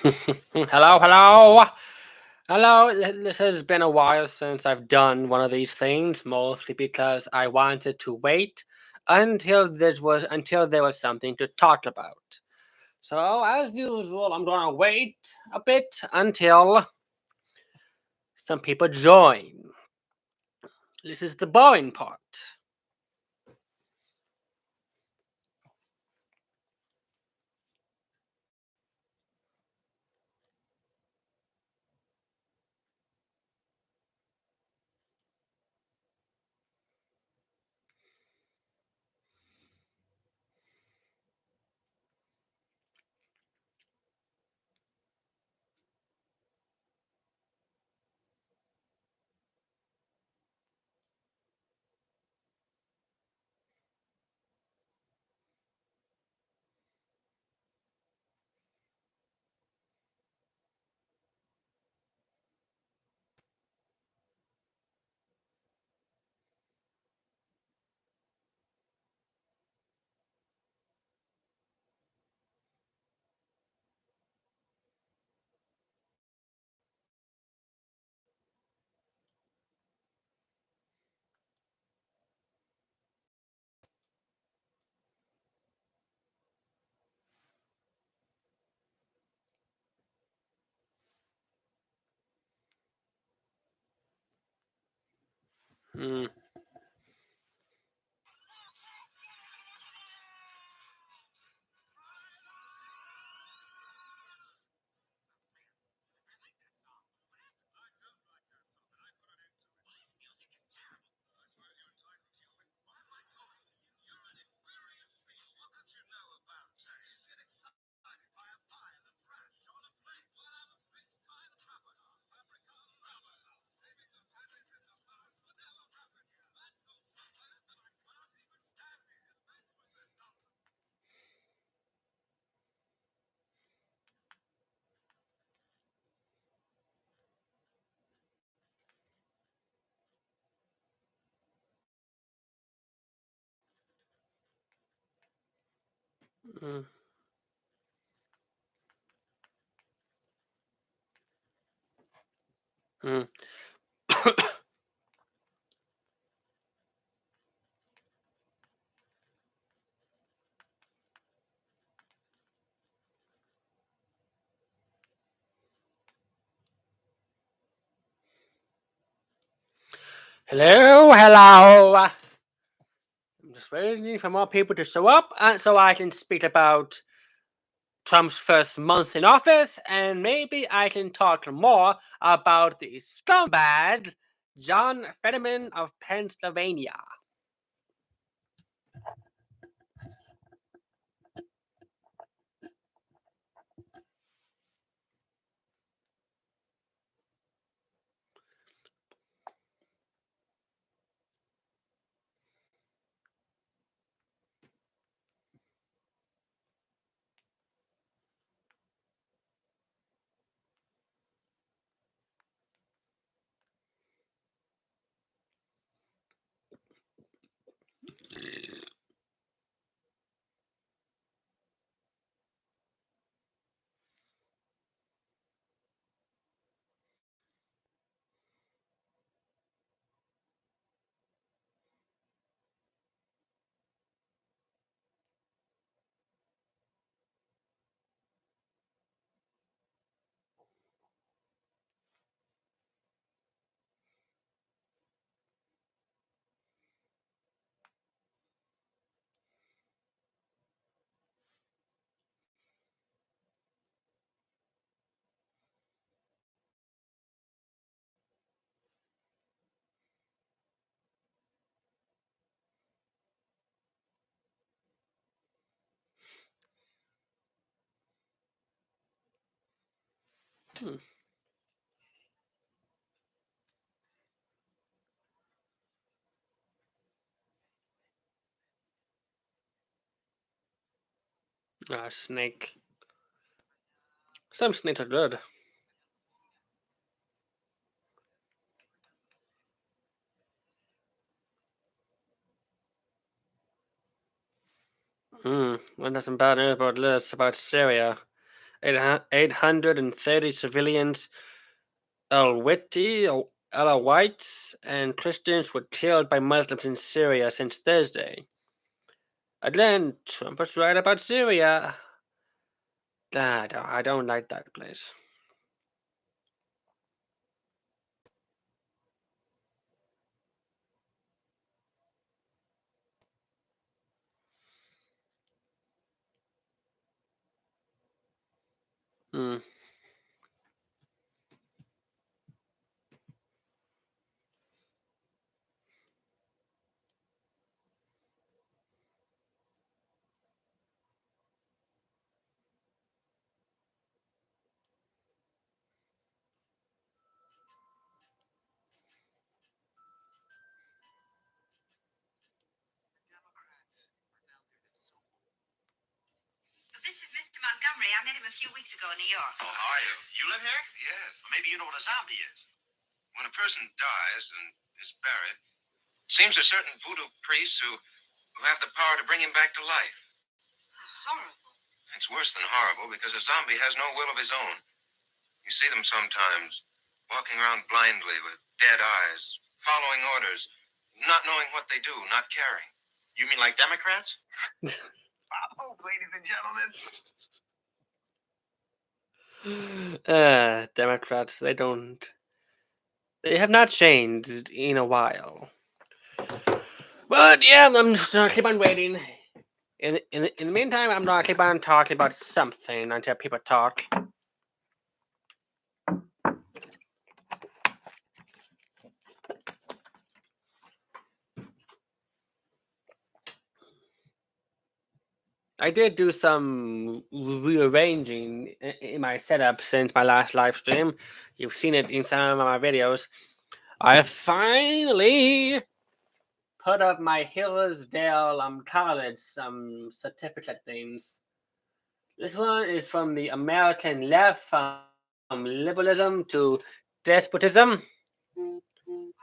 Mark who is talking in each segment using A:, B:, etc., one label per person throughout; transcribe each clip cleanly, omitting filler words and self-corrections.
A: Hello, hello. Hello. This has been a while since I've done one of these things, mostly because I wanted to wait until there was something to talk about. So, as usual, I'm gonna wait a bit until some people join. This is the boring part. Hmm. Hmm. Hmm. Hello, hello. I'm just waiting for more people to show up so I can speak about Trump's first month in office, and maybe I can talk more about the scumbag John Fetterman of Pennsylvania. Hmm. Snake. Some snakes are good. Well, that's some bad news about this, about Syria. 830 civilians, Alawites, and Christians were killed by Muslims in Syria since Thursday. Again, Trump was right about Syria. I don't like that place. Hmm.
B: This is Mr. Montgomery. I met him a few weeks ago in New York.
C: Oh, how are you? You live here? Yes. Maybe you know what a zombie is. When a person dies and is buried, it seems there's certain voodoo priests who have the power to bring him back to life.
B: Horrible.
C: It's worse than horrible because a zombie has no will of his own. You see them sometimes walking around blindly with dead eyes, following orders, not knowing what they do, not caring. You mean like Democrats? Bob Hope, ladies and gentlemen.
A: Democrats, they have not changed in a while. But yeah, I'm just gonna keep on waiting. In the meantime, I'm gonna keep on talking about something until people talk. I did do some rearranging in my setup since my last live stream. You've seen it in some of my videos. I finally put up my Hillsdale College certificate things. This one is from the American left, from liberalism to despotism.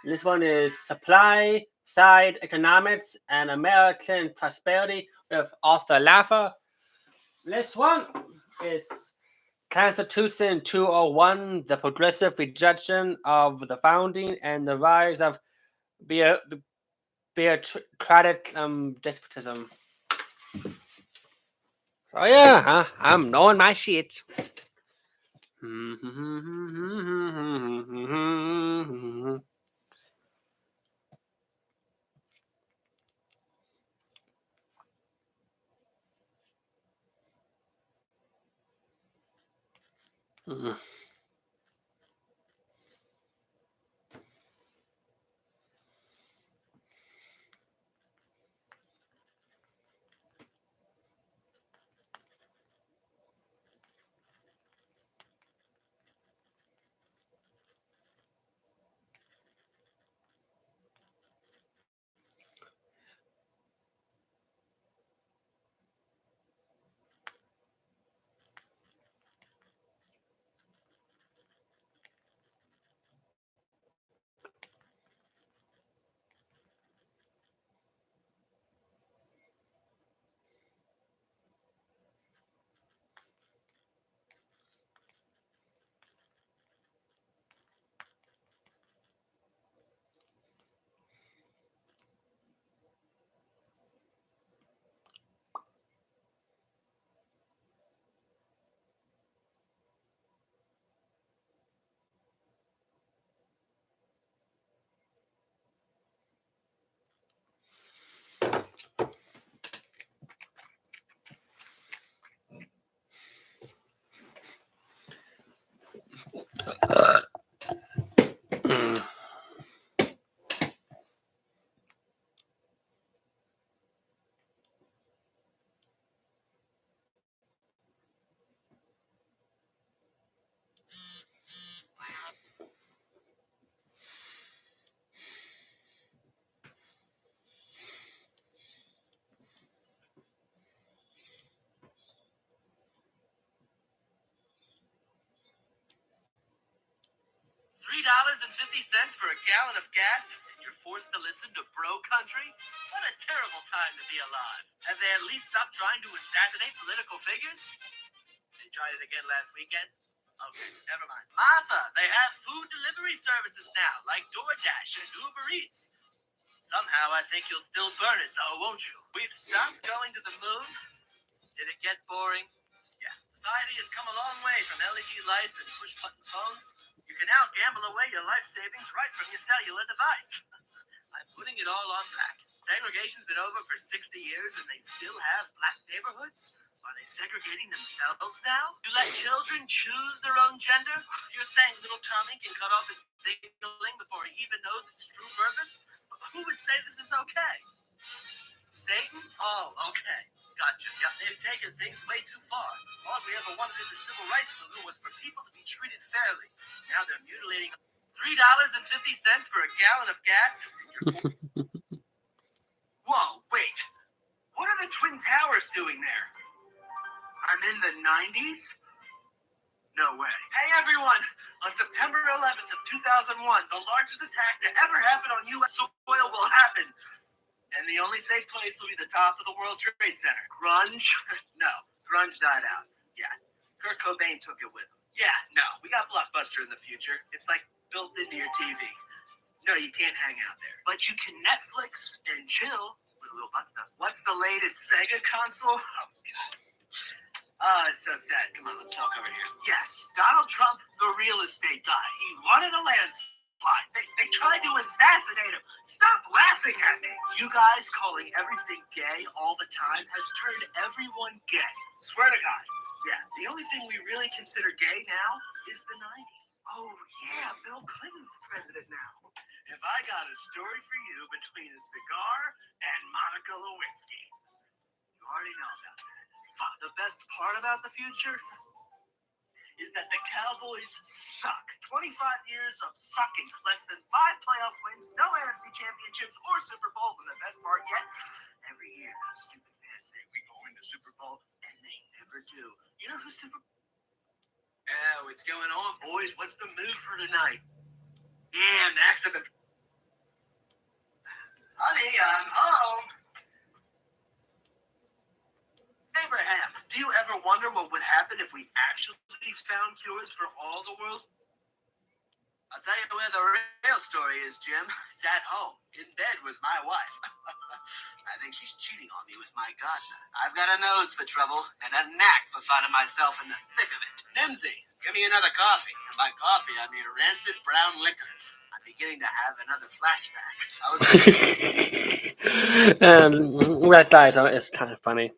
A: This one is supply side economics and American prosperity with Arthur Laffer. This one is Constitution 201, the progressive rejection of the founding and the rise of bureaucratic despotism. So yeah, I'm knowing my shit.
D: $3.50 for a gallon of gas, and you're forced to listen to Bro Country? What a terrible time to be alive. Have they at least stopped trying to assassinate political figures? tried it again last weekend? Okay, never mind. Martha, they have food delivery services now, like DoorDash and Uber Eats. Somehow I think you'll still burn it, though, won't you? We've stopped going to the moon. Did it get boring? Yeah. Society has come a long way from LED lights and push-button phones. You can now gamble away your life savings right from your cellular device. I'm putting it all on black. Segregation's been over for 60 years and they still have black neighborhoods? Are they segregating themselves now? You let children choose their own gender? You're saying little Tommy can cut off his dingling before he even knows its true purpose? Who would say this is okay? Satan? Oh, okay. Gotcha. Yep, they've taken things way too far. All we ever wanted in the civil rights movement was for people to be treated fairly. Now they're mutilating $3.50 for a gallon of gas. Whoa, wait. What are the Twin Towers doing there? I'm in the 90s? No way. Hey, everyone! On September 11th of 2001, the largest attack to ever happen on U.S. soil will happen. And the only safe place will be the top of the World Trade Center. Grunge? No, grunge died out. Yeah, Kurt Cobain took it with him. Yeah, no, we got Blockbuster in the future. It's like built into your TV. No, you can't hang out there. But you can Netflix and chill with a little butt stuff. What's the latest Sega console? Oh, God. It's so sad. Come on, let's talk over here. Yes, Donald Trump, the real estate guy. He wanted a landslide. They tried to assassinate him. Stop laughing at me. You guys calling everything gay all the time has turned everyone gay. Swear to God. Yeah, the only thing we really consider gay now is the 90s. Oh, yeah, Bill Clinton's the president now. Have I got a story for you between a cigar and Monica Lewinsky? You already know about that. The best part about the future is that the Cowboys suck. 25 years of sucking. Less than 5 playoff wins, no AFC championships or Super Bowls, and the best part yet, every year those stupid fans say we go into Super Bowl, and they never do. You know who's Super Bowl? Yeah, what's going on, boys? What's the mood for tonight? Yeah, Max, I've been... Honey, I'm home. Abraham, do you ever wonder what would happen if we actually found cures for all the world's... I'll tell you where the real story is, Jim. It's at home, in bed with my wife. I think she's cheating on me with my godson. I've got a nose for trouble and a knack for finding myself in the thick of it. Nimsy, give me another coffee. And by coffee, I mean rancid brown liquor. I'm beginning to have another flashback.
A: Red light is kind of funny.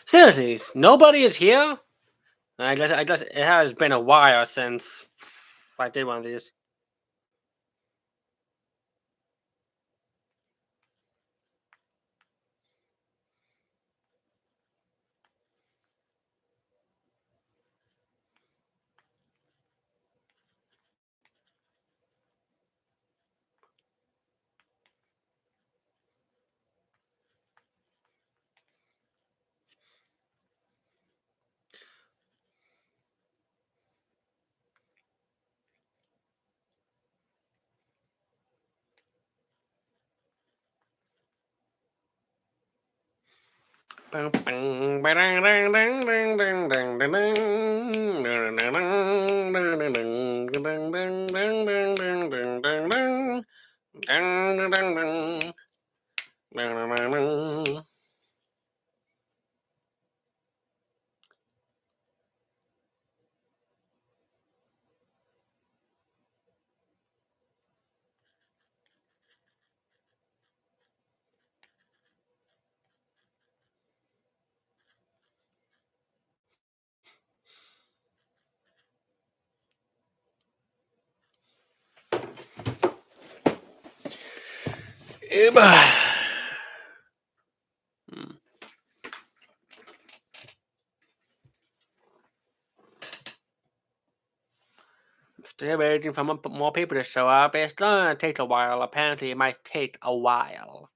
A: Seriously, nobody is here? I guess it has been a while since I did one of these. Still waiting for more people to show up. It's gonna take a while. Apparently, it might take a while.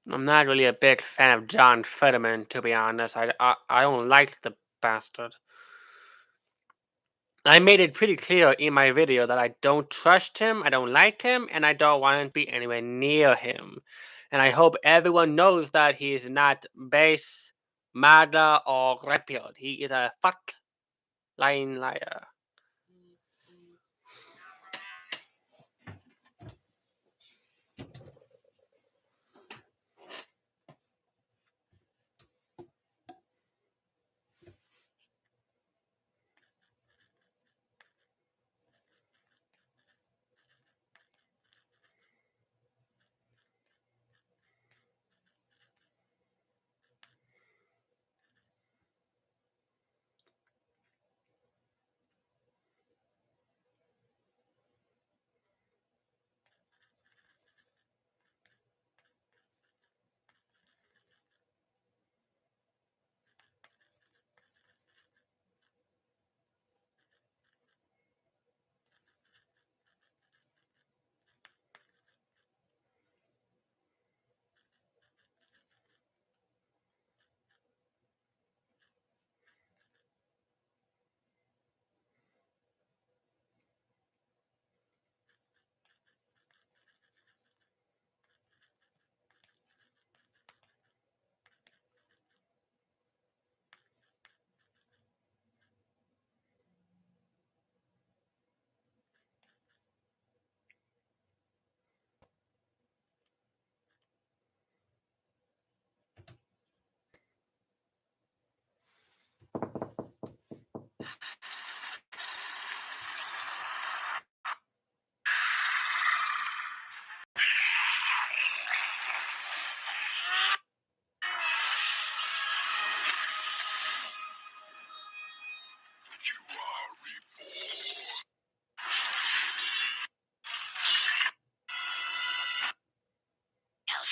A: I'm not really a big fan of John Fetterman, to be honest. I don't like the bastard. I made it pretty clear in my video that I don't trust him, I don't like him, and I don't want to be anywhere near him. And I hope everyone knows that he is not base, MAGA, or Redbeard. He is a lying liar.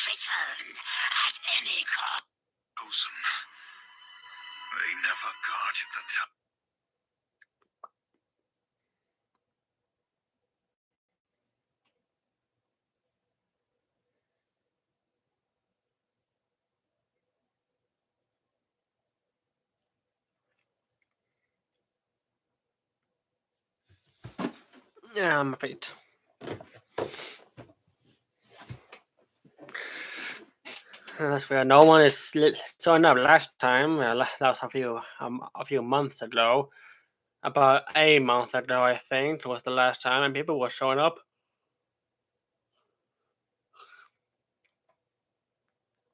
D: Return at any cost. Awesome. They never got the top.
A: Yeah, I'm afraid. That's where no one is showing up. Last time, that was a few months ago. About a month ago, I think, was the last time, and people were showing up.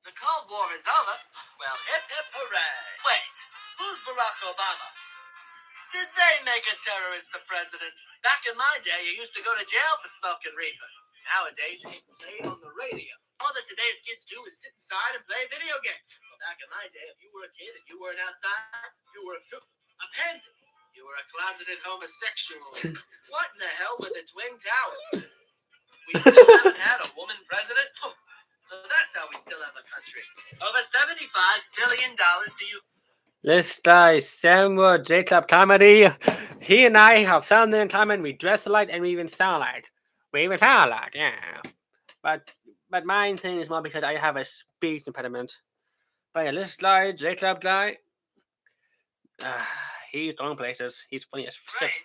D: The Cold War is over. Well, hip hip hooray. Wait, who's Barack Obama? Did they make a terrorist the president? Back in my day, you used to go to jail for smoking reefer. Nowadays, you can play it on the radio. All that today's kids do is sit inside and play video games. Well, back in my day, if you were a kid and you weren't outside, you were a pansy. You were a closeted homosexual. What in the hell were the Twin Towers? We still haven't had a woman president? Oh, so that's how we still have a country. Over $75 billion to you.
A: This guy, Samuel Jacob Comedy, he and I have something in common. We dress alike and we even sound alike. We even sound alike, yeah. But my thing is more because I have a speech impediment. But yeah, this guy, Jacob guy, he's going places. He's funny as shit.
D: Great.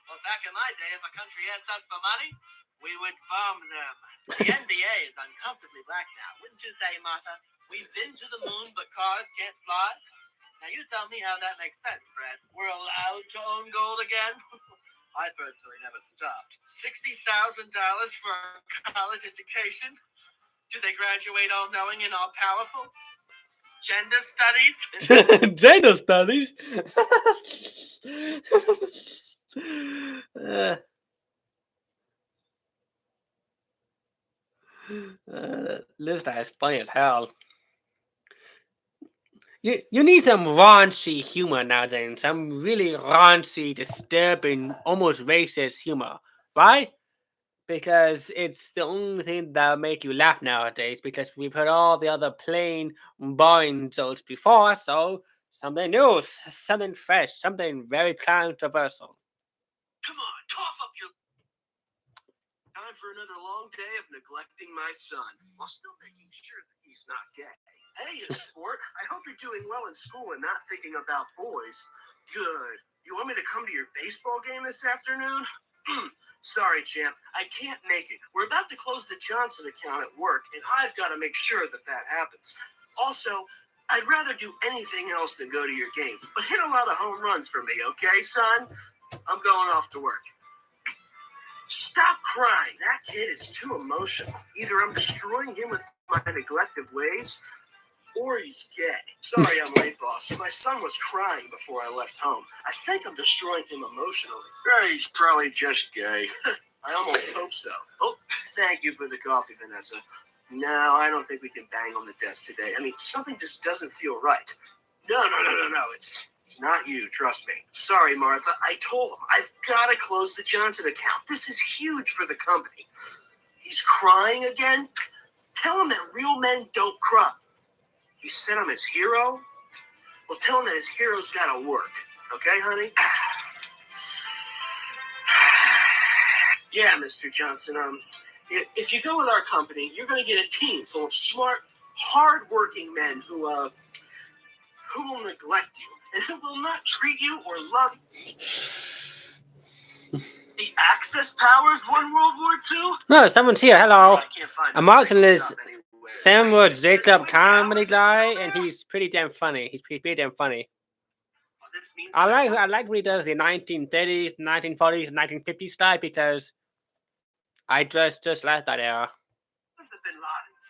D: Well, back in my day, if a country asked us for money, we would bomb them. The NBA is uncomfortably black now, wouldn't you say, Martha? We've been to the moon, but cars can't fly. Now you tell me how that makes sense, Fred. We're allowed to own gold again? I personally never stopped. $60,000 for a college education? Do they graduate all-knowing and all-powerful? Gender studies?
A: Gender studies? This guy is funny as hell. You need some raunchy humor nowadays. Some really raunchy, disturbing, almost racist humor, right? Because it's the only thing that'll make you laugh nowadays, because we've heard all the other plain, boring jokes before, so something new, something fresh, something very controversial.
D: Come on, cough up your... time for another long day of neglecting my son, while still making sure that he's not gay. Hey, you sport. I hope you're doing well in school and not thinking about boys. Good. You want me to come to your baseball game this afternoon? Sorry, champ. I can't make it. We're about to close the Johnson account at work, and I've got to make sure that that happens. Also, I'd rather do anything else than go to your game. But hit a lot of home runs for me, okay, son? I'm going off to work. Stop crying. That kid is too emotional. Either I'm destroying him with my neglective ways, or he's gay. Sorry I'm late, boss. My son was crying before I left home. I think I'm destroying him emotionally. He's probably just gay. I almost hope so. Oh, thank you for the coffee, Vanessa. No, I don't think we can bang on the desk today. I mean, something just doesn't feel right. No. It's not you, trust me. Sorry, Martha. I told him I've got to close the Johnson account. This is huge for the company. He's crying again? Tell him that real men don't cry. You said I'm his hero? Well, tell him that his hero's got to work. Okay, honey? Yeah, Mr. Johnson, if you go with our company, you're going to get a team full of smart, hard-working men who will neglect you and who will not treat you or love you. The Axis powers won World War II?
A: No, someone's here. Hello.
D: I can't find
A: I'm watching this
D: anywhere.
A: Samuel Jacob
D: Twin
A: comedy
D: Towers is
A: guy,
D: still
A: and
D: there?
A: he's pretty damn funny. He's pretty damn funny.
D: Well, this means
A: I
D: that
A: like what he does the 1930s, 1940s, 1950s style because I just like that era.
D: the Bin Ladens.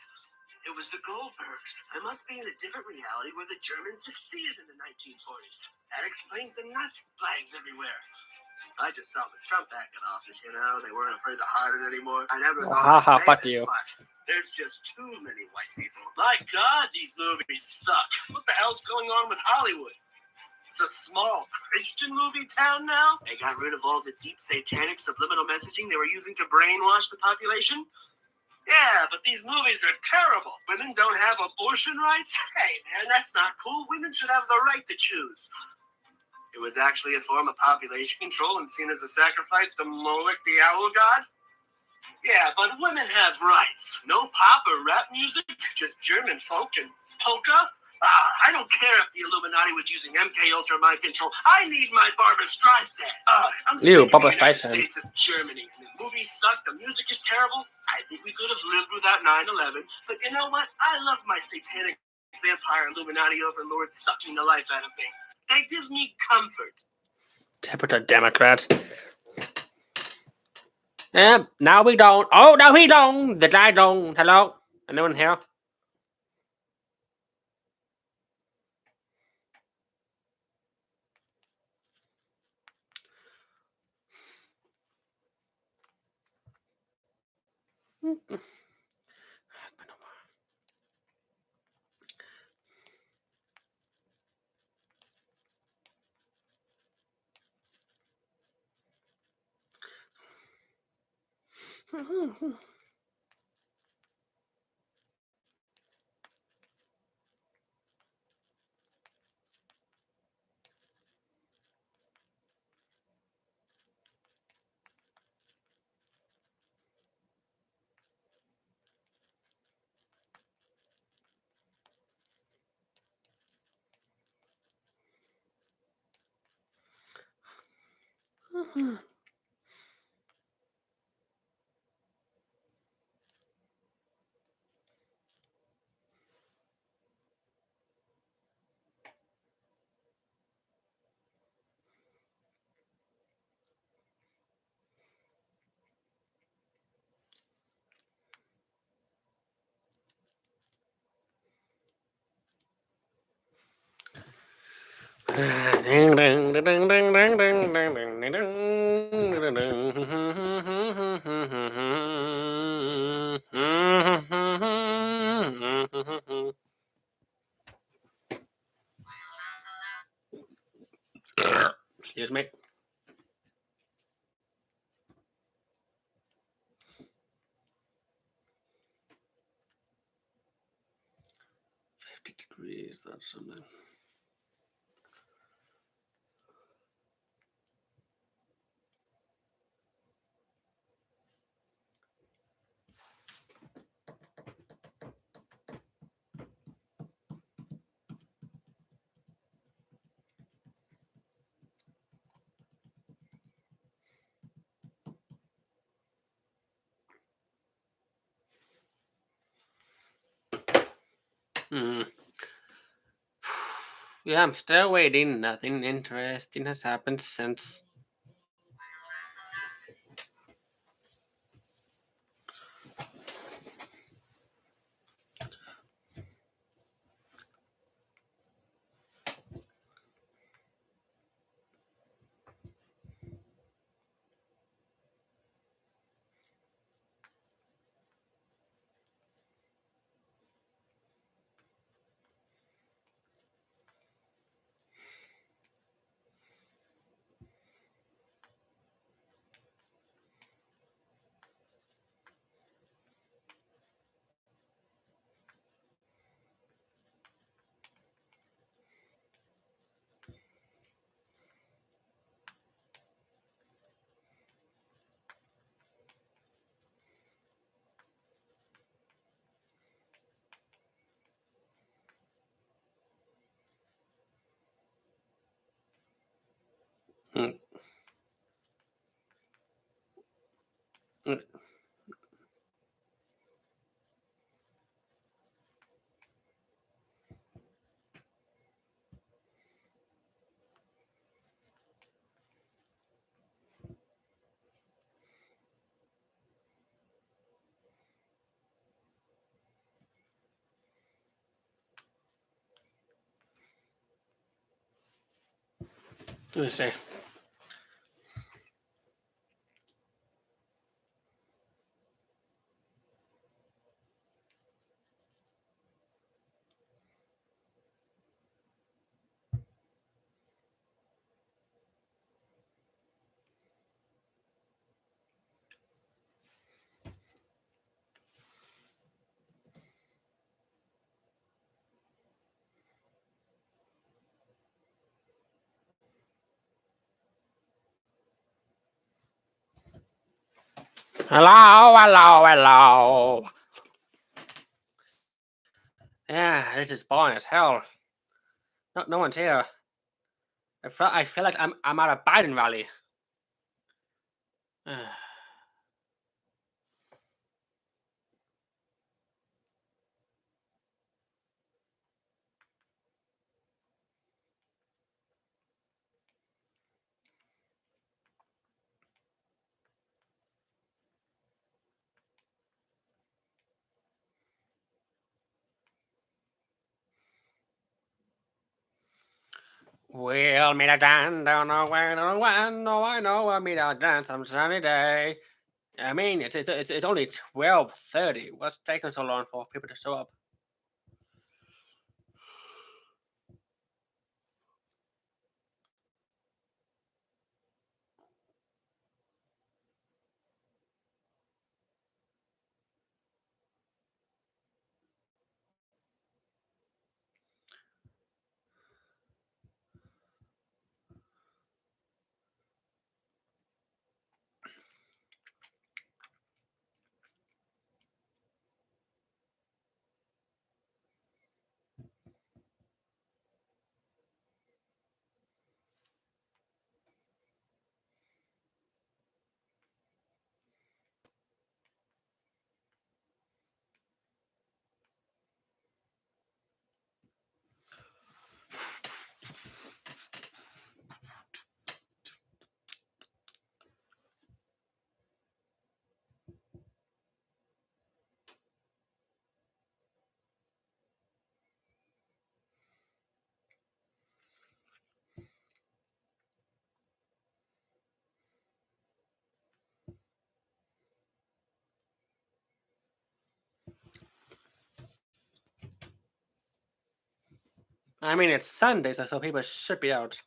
D: It was the Goldbergs. I must be in a different reality where the Germans succeeded in the 1940s. That explains the Nazi flags everywhere. I just thought with Trump back in office, they weren't afraid to hide it anymore. I never thought I'd say
A: fuck
D: this
A: you.
D: much. There's just too many white people. My God, these movies suck. What the hell's going on with Hollywood? It's a small Christian movie town now. They got rid of all the deep satanic subliminal messaging they were using to brainwash the population. Yeah, but these movies are terrible. Women don't have abortion rights? Hey, man, that's not cool. Women should have the right to choose. It was actually a form of population control and seen as a sacrifice to Moloch, the owl god? Yeah, but women have rights. No pop or rap music, just German folk and polka. I don't care if the Illuminati was using MK Ultra mind control. I need my Barbra Streisand. I'm
A: Ew,
D: sick of
A: Barbra
D: the United
A: Streisand.
D: States of Germany. The movies suck. The music is terrible. I think we could have lived without 9/11. But you know what? I love my satanic vampire Illuminati overlords sucking the life out of me. They give me comfort.
A: Temperature Democrat. Now we don't. Oh, no, he don't. The guy don't. Hello? Anyone here? Excuse me. Degrees, that's something. Hmm. Yeah, I'm still waiting. Nothing interesting has happened since. Mm, mm, Let me see. Hello, hello, hello. Yeah, this is boring as hell. No one's here. I feel like I'm at a Biden rally. We'll meet a dance, don't know where, don't know when. No, I know we'll meet a dance some sunny day. I mean, it's only 12:30. What's taking so long for people to show up? I mean, it's Sunday, so people should be out.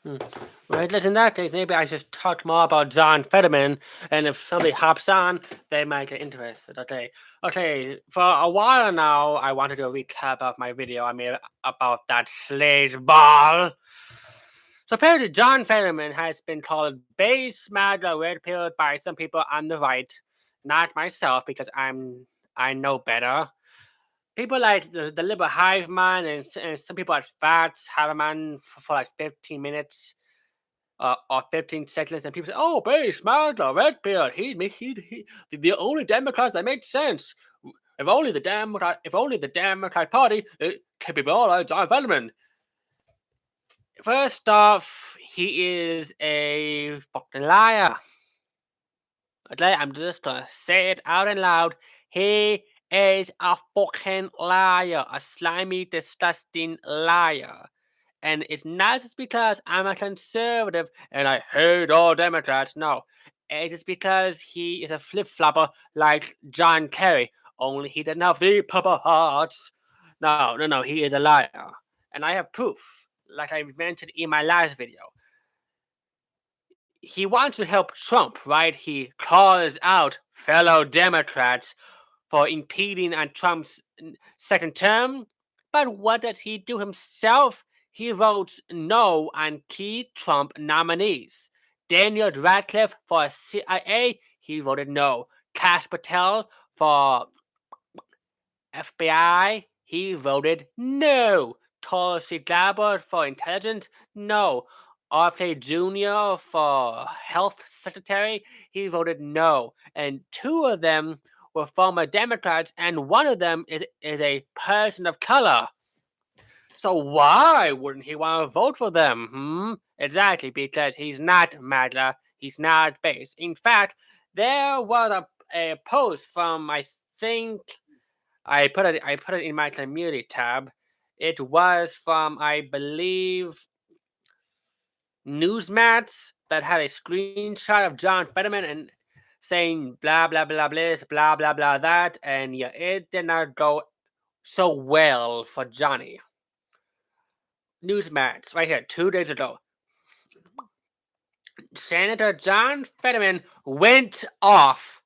A: Right, in that case, maybe I just talk more about John Fetterman, and if somebody hops on, they might get interested. Okay. For a while now, I wanted to do a recap of my video I made about that Slade ball. So apparently, John Fetterman has been called base, MAGA, red pilled by some people on the right, not myself because I know better. People like the liberal hive man and some people at Fats have a man for like 15 minutes or 15 seconds, and people say, "Oh, base, MAGA, Redbeard, he the only Democrat that makes sense. If only the Democrat Party could be more like John Fetterman." First off, he is a fucking liar. Okay, I'm just gonna say it out and loud. He is a fucking liar, a slimy, disgusting liar. And it's not just because I'm a conservative and I hate all Democrats. No, it is because he is a flip-flopper like John Kerry. Only he doesn't have the purple hearts. No, he is a liar. And I have proof, like I mentioned in my last video. He wants to help Trump, right? He calls out fellow Democrats for impeding on Trump's second term. But what does he do himself? He votes no on key Trump nominees. Daniel Radcliffe for CIA, he voted no. Kash Patel for FBI, he voted no. Tulsi Gabbard for intelligence, no. RFK Jr. for health secretary, he voted no. And two of them were former Democrats, and one of them is a person of color. So why wouldn't he want to vote for them? Exactly, because he's not MAGA, he's not base. In fact, there was a post from, I think, I put it in my community tab. It was from, I believe, Newsmats that had a screenshot of John Fetterman and saying blah blah blah this, blah blah blah that, and yeah, it did not go so well for Johnny. Newsmats, right here, 2 days ago. Senator John Fetterman went off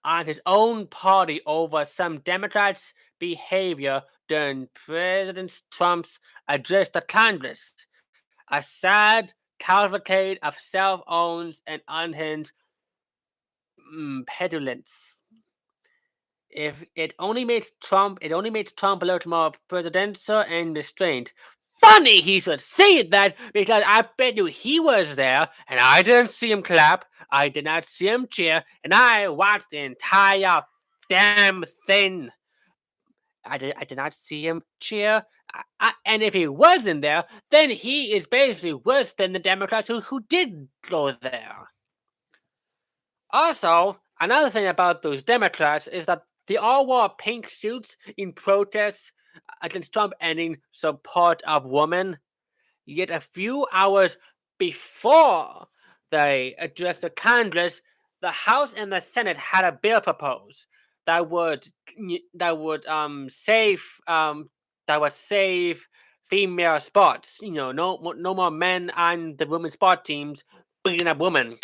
A: on his own party over some Democrats' behavior during President Trump's address to Congress. A sad cavalcade of self-owns and unhinged petulance. If it only makes Trump a little more presidential and restrained. Funny he should say that, because I bet you he was there and I didn't see him clap, I did not see him cheer, and I watched the entire damn thing. I did not see him cheer. And if he wasn't there, then he is basically worse than the Democrats who did go there. Also, another thing about those Democrats is that they all wore pink suits in protests against Trump and in support of women. Yet a few hours before they addressed the Congress, the House and the Senate had a bill proposed that would save female sports. No more men on the women's sport teams beating up women.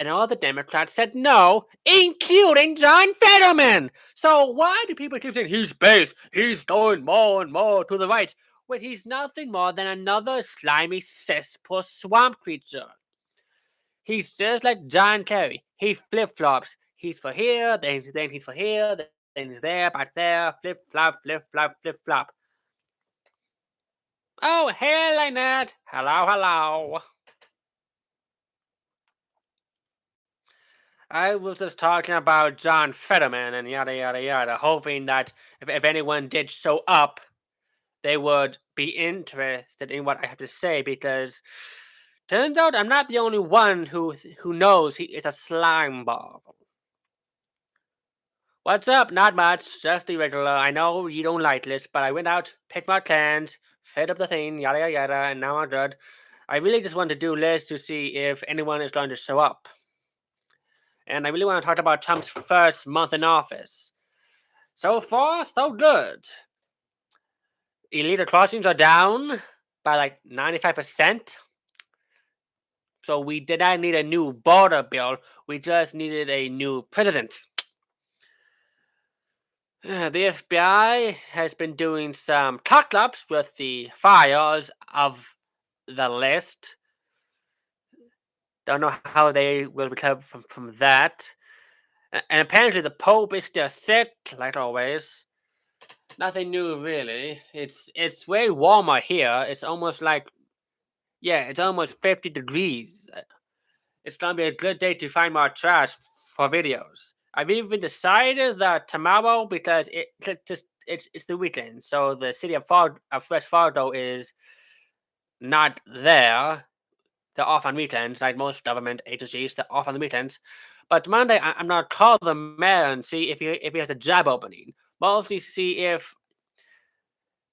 A: And all the Democrats said no, including John Fetterman. So why do people keep saying he's base, he's going more and more to the right, when he's nothing more than another slimy cesspool swamp creature? He's just like John Kerry. He flip-flops. He's for here, then he's for here, then he's there, back there, flip-flop, flip-flop, flip-flop. Oh, hey, Lynette. Hello. I was just talking about John Fetterman and yada yada yada, hoping that if anyone did show up, they would be interested in what I have to say, because turns out I'm not the only one who knows he is a slime ball. What's up? Not much, just the regular. I know you don't like this, but I went out, picked my cans, fed up the thing, yada yada yada, and now I'm good. I really just wanted to do this to see if anyone is going to show up. And I really want to talk about Trump's first month in office. So far, so good. Illegal crossings are down by like 95%. So we did not need a new border bill. We just needed a new president. The FBI has been doing some clock-ups with the files of the list. Don't know how they will recover from that. And apparently the Pope is still sick, like always. Nothing new, really. It's way warmer here. It's almost like, yeah, it's almost 50 degrees. It's gonna be a good day to find more trash for videos. I've even decided that tomorrow, because it's the weekend, so the city of Fresh Fargo is not there. They're off on weekends, like most government agencies. They're off on the weekends. But Monday, I'm gonna call the mayor and see if he has a job opening. Mostly to see if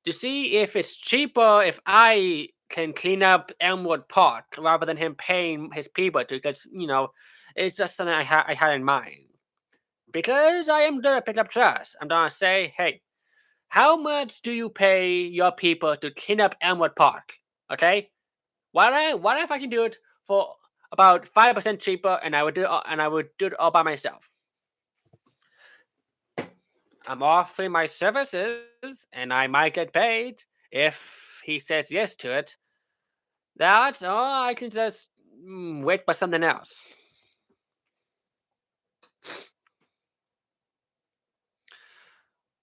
A: it's cheaper if I can clean up Elmwood Park rather than him paying his people to. Because it's just something I had in mind. Because I am gonna pick up trash. I'm gonna say, hey, how much do you pay your people to clean up Elmwood Park? Okay, what if I can do it for about 5% cheaper, and I would do it all by myself. I'm offering my services, and I might get paid if he says yes to it. That, or I can just wait for something else.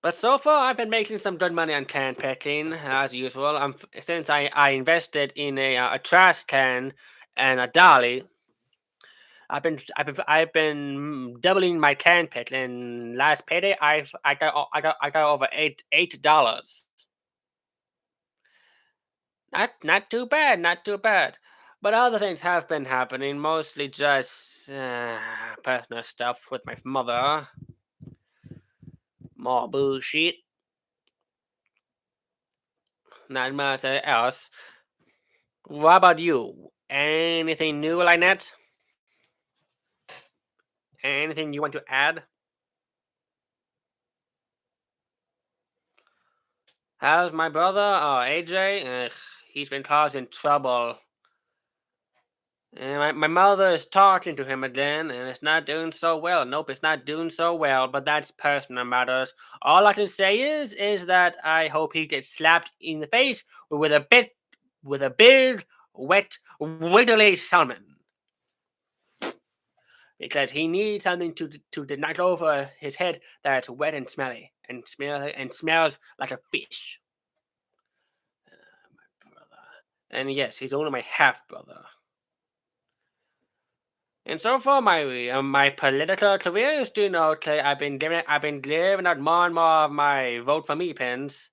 A: But so far, I've been making some good money on can picking, as usual. Since I invested in a trash can and a dolly, I've been doubling my can picking. Last payday, I got over $8. Not too bad, not too bad. But other things have been happening, mostly just personal stuff with my mother. More bullshit. Not much else. What about you? Anything new, Lynette? Anything you want to add? How's my brother? Oh, AJ? He's been causing trouble. And my mother is talking to him again, and it's not doing so well. Nope, it's not doing so well, but that's personal matters. All I can say is that I hope he gets slapped in the face with a big, wet, wiggly salmon. Because he needs something to knock over his head that's wet and smelly and smells like a fish. My brother. And yes, he's only my half brother. And so far, my political career is doing okay. I've been giving out more and more of my vote for me pins.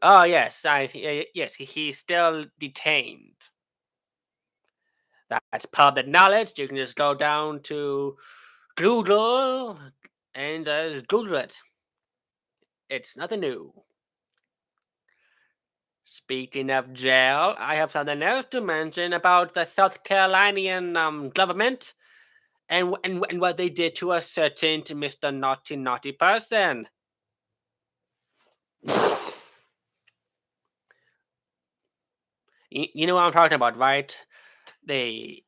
A: Oh yes, he's still detained. That's public knowledge. You can just go down to Google and just Google it. It's nothing new. Speaking of jail, I have something else to mention about the South Carolinian government and what they did to a certain Mr. Naughty person. You know what I'm talking about, right? The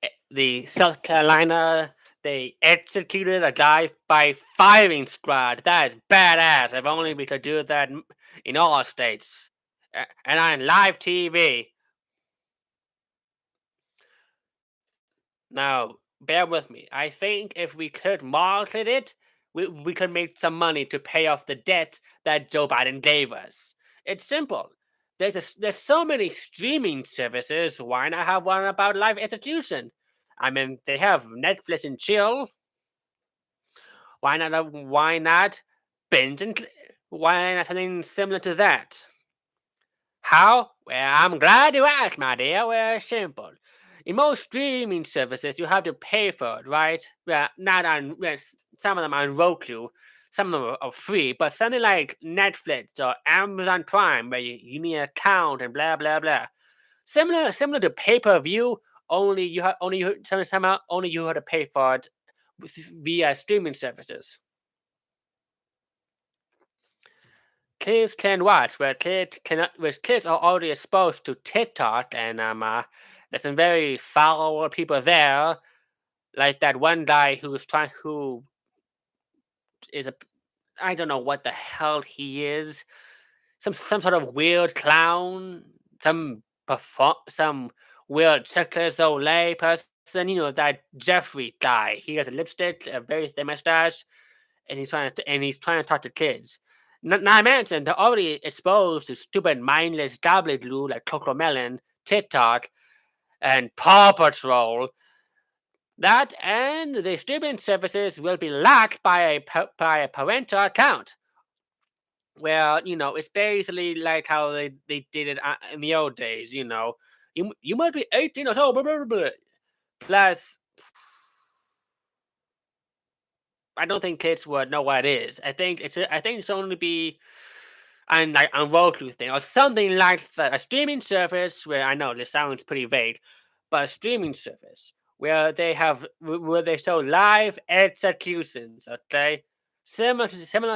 A: South Carolina, they executed a guy by firing squad. That is badass. If only we could do that in all states. And on live TV. Now, bear with me. I think if we could market it, we could make some money to pay off the debt that Joe Biden gave us. It's simple. There's so many streaming services. Why not have one about live execution? I mean, they have Netflix and chill. Why not binge and why not something similar to that? How? Well, I'm glad you asked, my dear. Well, simple. In most streaming services, you have to pay for it, right? Well, not on some of them on Roku, some of them are free, but something like Netflix or Amazon Prime, where you need an account and blah blah blah. Similar to pay-per-view, only you have to pay for it via streaming services. Kids can watch, where kids are already exposed to TikTok and There's some very foul people there, like that one guy who is a I don't know what the hell he is. Some sort of weird clown, some weird Cirque du Soleil person. That Jeffrey guy. He has a lipstick, a very thin mustache, and he's trying to talk to kids. Not I mentioned they're already exposed to stupid, mindless gobbledygook like CoComelon, TikTok, and Paw Patrol. That and the streaming services will be locked by a parental account. Where it's basically like how they did it in the old days. You must be 18 or so. Blah, blah, blah, blah. Plus, I don't think kids would know what it is. I think it's only be on Roku thing or something like that. A streaming service where I know this sounds pretty vague, but a streaming service where they show live executions. Okay, similar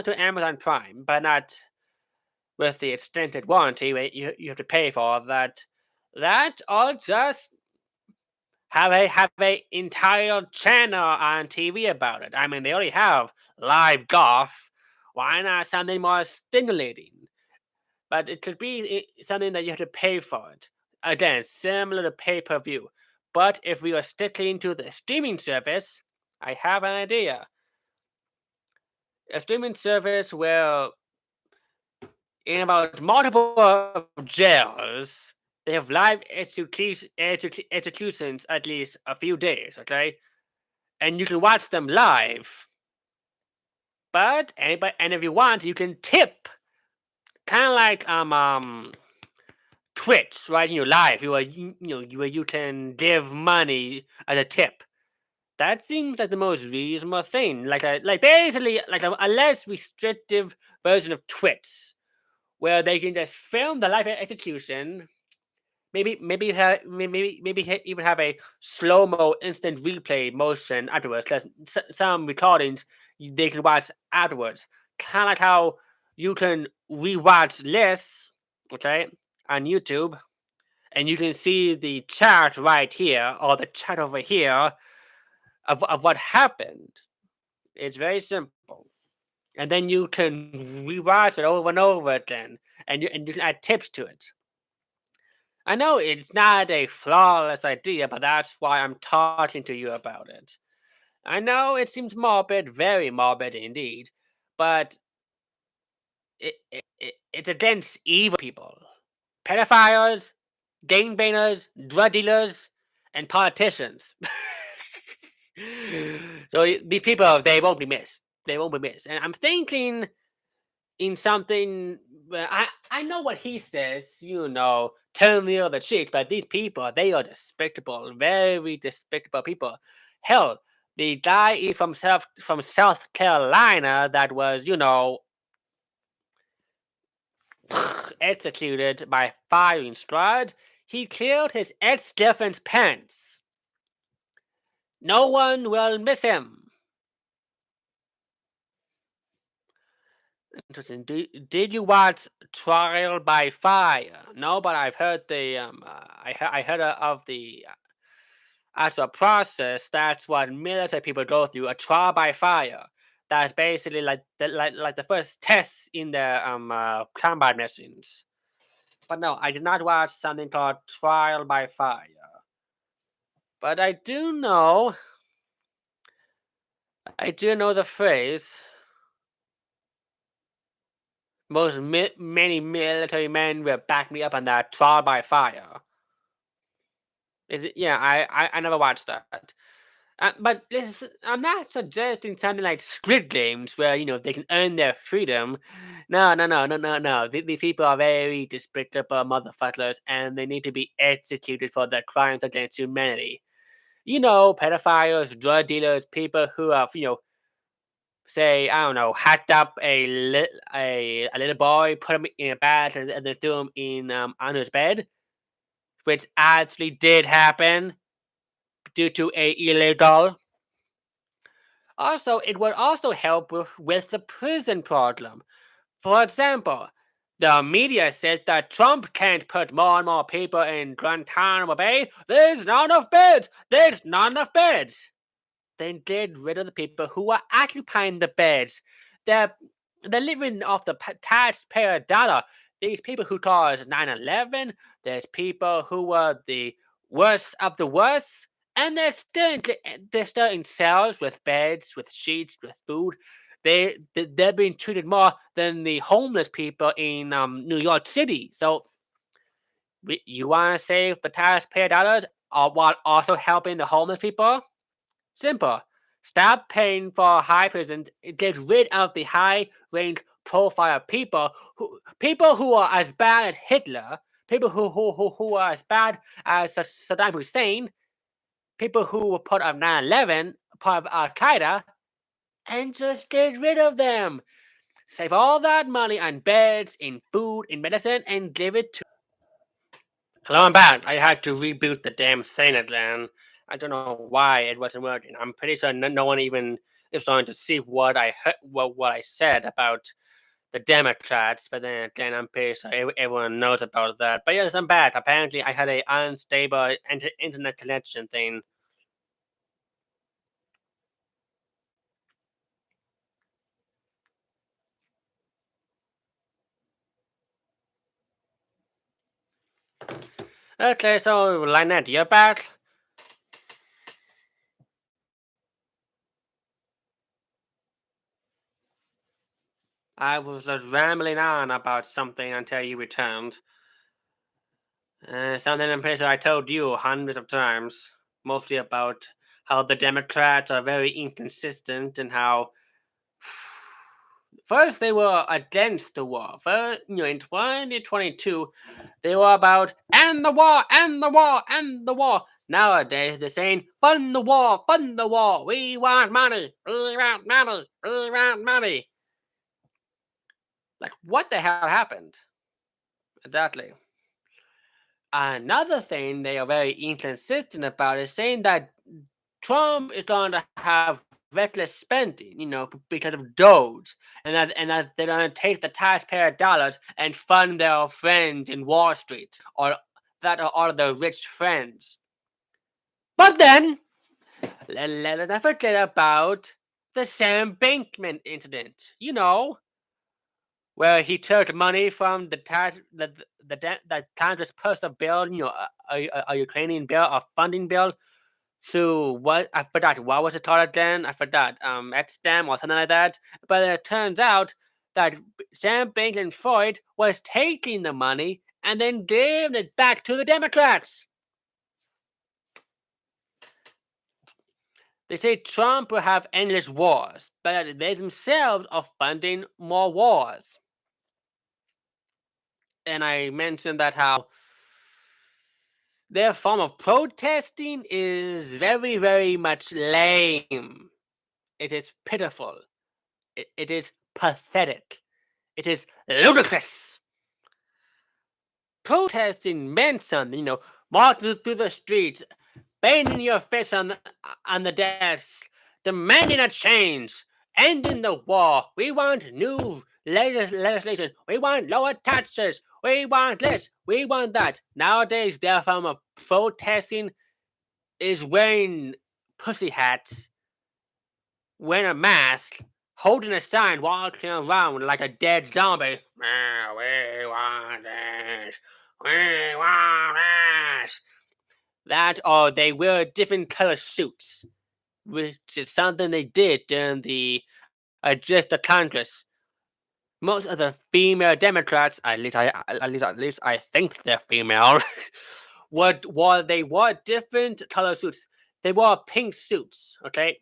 A: to Amazon Prime, but not with the extended warranty where you have to pay for that. That or just have a entire channel on TV about it. I mean, they already have live golf. Why not something more stimulating? But it could be something that you have to pay for it. Again, similar to pay-per-view. But if we are sticking to the streaming service, I have an idea. A streaming service where in about multiple jails, they have live executions at least a few days, okay? And you can watch them live. And if you want, you can tip. Kind of like Twitch, right? Live, you can give money as a tip. That seems like the most reasonable thing. Basically a less restrictive version of Twitch, where they can just film the live execution. Maybe even have a slow-mo instant replay motion afterwards. There's some recordings they can watch afterwards. Kind of like how you can rewatch lists, okay, on YouTube, and you can see the chart right here or the chart over here of what happened. It's very simple. And then you can rewatch it over and over again, and you can add tips to it. I know it's not a flawless idea, but that's why I'm talking to you about it. I know it seems morbid, very morbid indeed, but it's against evil people. Pedophiles, gangbangers, drug dealers, and politicians. So these people, they won't be missed. They won't be missed. And I'm thinking in something. I know what he says. Turn the other cheek. But these people, they are despicable, very despicable people. Hell, the guy from South Carolina that was, executed by firing squad. He killed his ex-girlfriend's parents. No one will miss him. Interesting. Did you watch Trial by Fire? No, but I've heard I heard of the actual process. That's what military people go through. A trial by fire. That's basically like the first test in their combat missions. But no, I did not watch something called Trial by Fire. But I do know the phrase. Many military men will back me up on that. Trial by Fire. Is it? Yeah, I never watched that. But I'm not suggesting something like Squid Games where they can earn their freedom. No. These people are very despicable motherfuckers, and they need to be executed for their crimes against humanity. Pedophiles, drug dealers, people who have say, I don't know, hacked up a little boy, put him in a bath, and then threw him in on his bed, which actually did happen due to a illegal. Also, it would also help with the prison problem. For example, The media said that Trump can't put more and more people in Guantanamo Bay. There's not enough beds. There's not enough beds. Then get rid of the people who are occupying the beds. They're living off the taxpayer dollar. These people who caused 9/11. There's people who were the worst of the worst, and they're still in cells with beds, with sheets, with food. They're being treated more than the homeless people in New York City. So you want to save the taxpayer dollars while also helping the homeless people? Simple. Stop paying for high prisons. Get rid of the high-range profile people who are as bad as Hitler, people who are as bad as Saddam Hussein, people who were part of 9/11, part of Al Qaeda, and just get rid of them. Save all that money on beds, in food, in medicine, and give it to. Hello, I'm back. I had to reboot the damn thing again. I don't know why it wasn't working. I'm pretty sure no one even is going to see what I heard, what I said about the Democrats. But then again, I'm pretty sure everyone knows about that. But yes, I'm back. Apparently, I had a unstable internet connection thing. Okay, so Lynette, you're back. I was just rambling on about something until you returned. Something I'm pretty sure I told you hundreds of times, mostly about how the Democrats are very inconsistent and how first they were against the war. First, in 2022, they were about end the war, end the war, end the war. Nowadays, they're saying fund the war, fund the war. We want money, we want money, we want money. Like, what the hell happened? Exactly. Another thing they are very inconsistent about is saying that Trump is going to have reckless spending, because of Doge, and that they're going to take the taxpayer dollars and fund their friends in Wall Street, or that are all their rich friends. But then, let us not forget about the Sam Bankman incident. Where he took money from the Congress personal bill, a Ukrainian bill, a funding bill, through what I forgot. What was it called again? I forgot. XDEM or something like that. But it turns out that Sam Bankman-Fried was taking the money and then giving it back to the Democrats. They say Trump will have endless wars, but they themselves are funding more wars. And I mentioned that how their form of protesting is very, very much lame. It is pitiful. It is pathetic. It is ludicrous. Protesting meant something, marching through the streets, banging your fist on the desk, demanding a change, ending the war. We want new legislation. We want lower taxes. We want this. We want that. Nowadays, their form of protesting is wearing pussy hats, wearing a mask, holding a sign, walking around like a dead zombie. We want this. We want this. That, or they wear different color suits, which is something they did during the address to Congress. Most of the female Democrats, at least I think they're female, they wore different color suits. They wore pink suits, okay,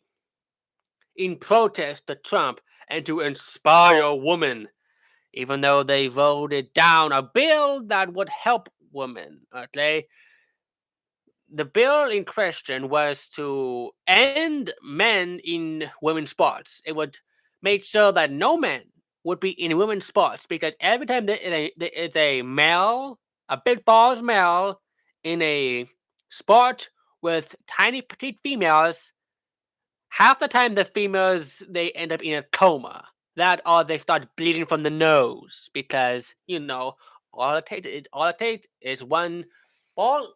A: in protest to Trump and to inspire women, even though they voted down a bill that would help women, okay. The bill in question was to end men in women's sports. It would make sure that no men would be in women's sports, because every time there is a male, a big balls male in a sport with tiny petite females, half the time the females, they end up in a coma. That or they start bleeding from the nose because all it takes is one ball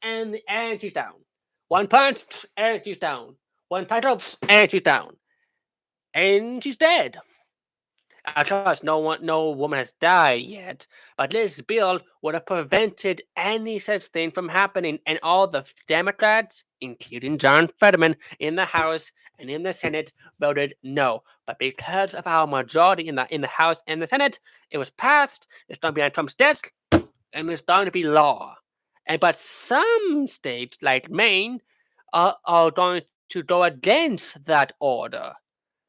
A: and she's down. One punch and she's down. One title and she's down. And she's dead. Of course, no woman has died yet, but this bill would have prevented any such thing from happening, and all the Democrats, including John Fetterman, in the House and in the Senate voted no. But because of our majority in the House and the Senate, it was passed. It's going to be on Trump's desk, and it's going to be law. But some states, like Maine, are going to go against that order.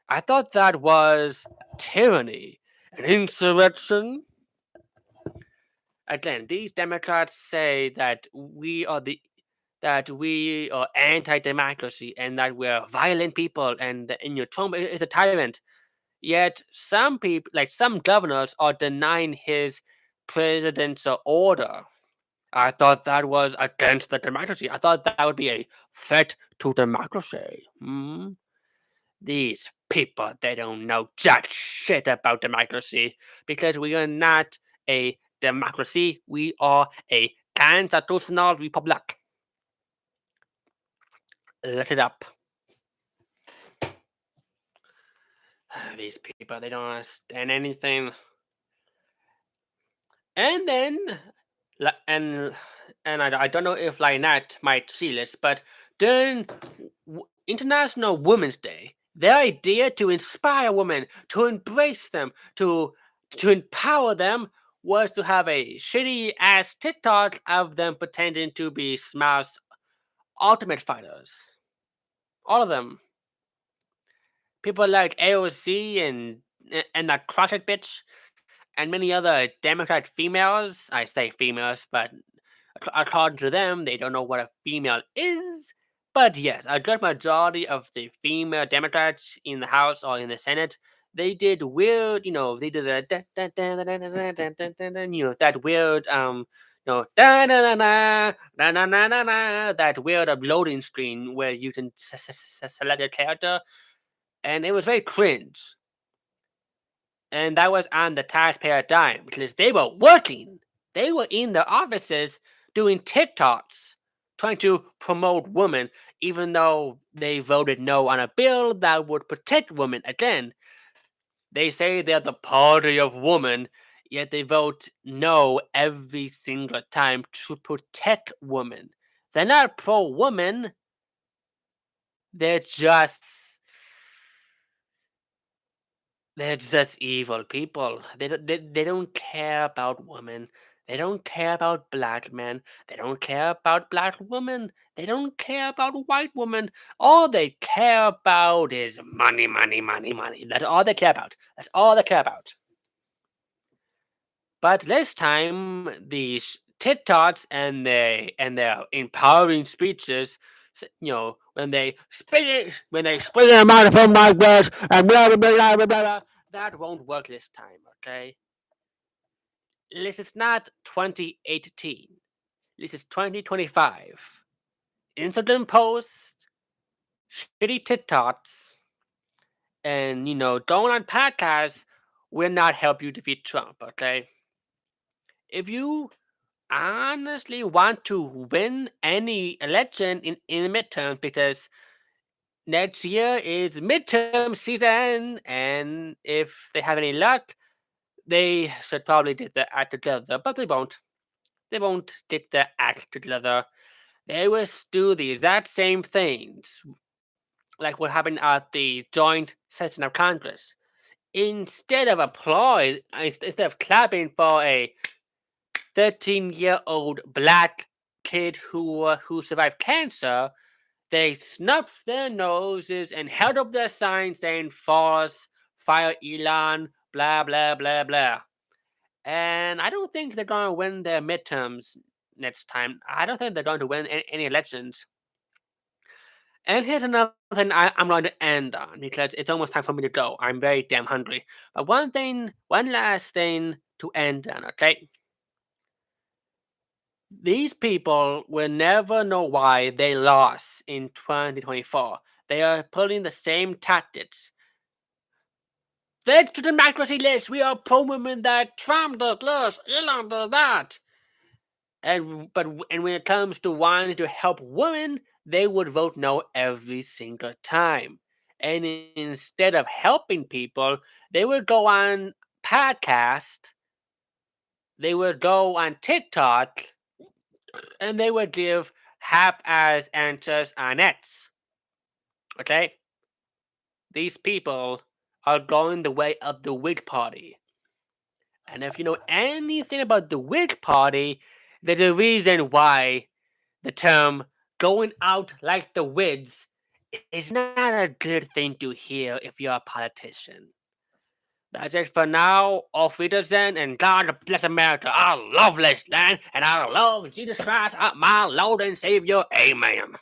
A: I thought that was tyranny, an insurrection. Again, these Democrats say that we are anti-democracy and that we're violent people and Trump is a tyrant. Yet some people, like some governors, are denying his presidential order. I thought that was against the democracy. I thought that would be a threat to democracy. These people, they don't know jack shit about democracy because we are not a democracy. We are a constitutional republic. Look it up. These people, they don't understand anything. And then, and I don't know if Lynette might see this, but during International Women's Day, their idea to inspire women, to embrace them, to empower them, was to have a shitty ass TikTok of them pretending to be Smash Ultimate Fighters. All of them. People like AOC and that Crockett bitch, and many other Democrat females. I say females, but according to them, they don't know what a female is. But yes, a good majority of the female Democrats in the House or in the Senate, they did weird, they did that weird, that weird loading screen where you can select a character, and it was very cringe. And that was on the taxpayer dime because they were working. They were in their offices doing TikToks trying to promote women, even though they voted no on a bill that would protect women. Again, they say they're the party of women, yet they vote no every single time to protect women. They're not pro-woman. They're just evil people. They don't care about women. They don't care about black men. They don't care about black women. They don't care about white women. All they care about is money, money, money, money. That's all they care about. That's all they care about. But this time, these TikToks and their empowering speeches, when they spit their microphone like this and blah blah blah blah blah, that won't work this time. Okay. This is not 2018. This is 2025. Instagram posts, shitty TikToks, and going on podcasts will not help you defeat Trump. Okay. If you honestly want to win any election in the midterm, because next year is midterm season, and if they have any luck, they should probably get their act together, but they won't. They won't get their act together. They will do the exact same things, like what happened at the joint session of Congress. Instead of instead of clapping for a 13-year-old black kid who survived cancer, they snuffed their noses and held up their signs saying "Force, fire Elon, blah blah blah blah." And I don't think they're going to win their midterms next time. I don't think they're going to win any elections. And here's another thing I'm going to end on because it's almost time for me to go. I'm very damn hungry. But one last thing to end on, okay? These people will never know why they lost in 2024. They are putting the same tactics. Thanks to democracy list, we are pro-women that Trump does this, Elon does that. And when it comes to wanting to help women, they would vote no every single time. And instead of helping people, they would go on podcast, they would go on TikTok, and they would give half-ass answers on it. Okay? These people are going the way of the Whig Party. And if you know anything about the Whig Party, there's a reason why the term going out like the Whigs is not a good thing to hear if you're a politician. That's it for now. Auf Wiedersehen, and God bless America. I love this land, and I love Jesus Christ, my Lord and Savior. Amen.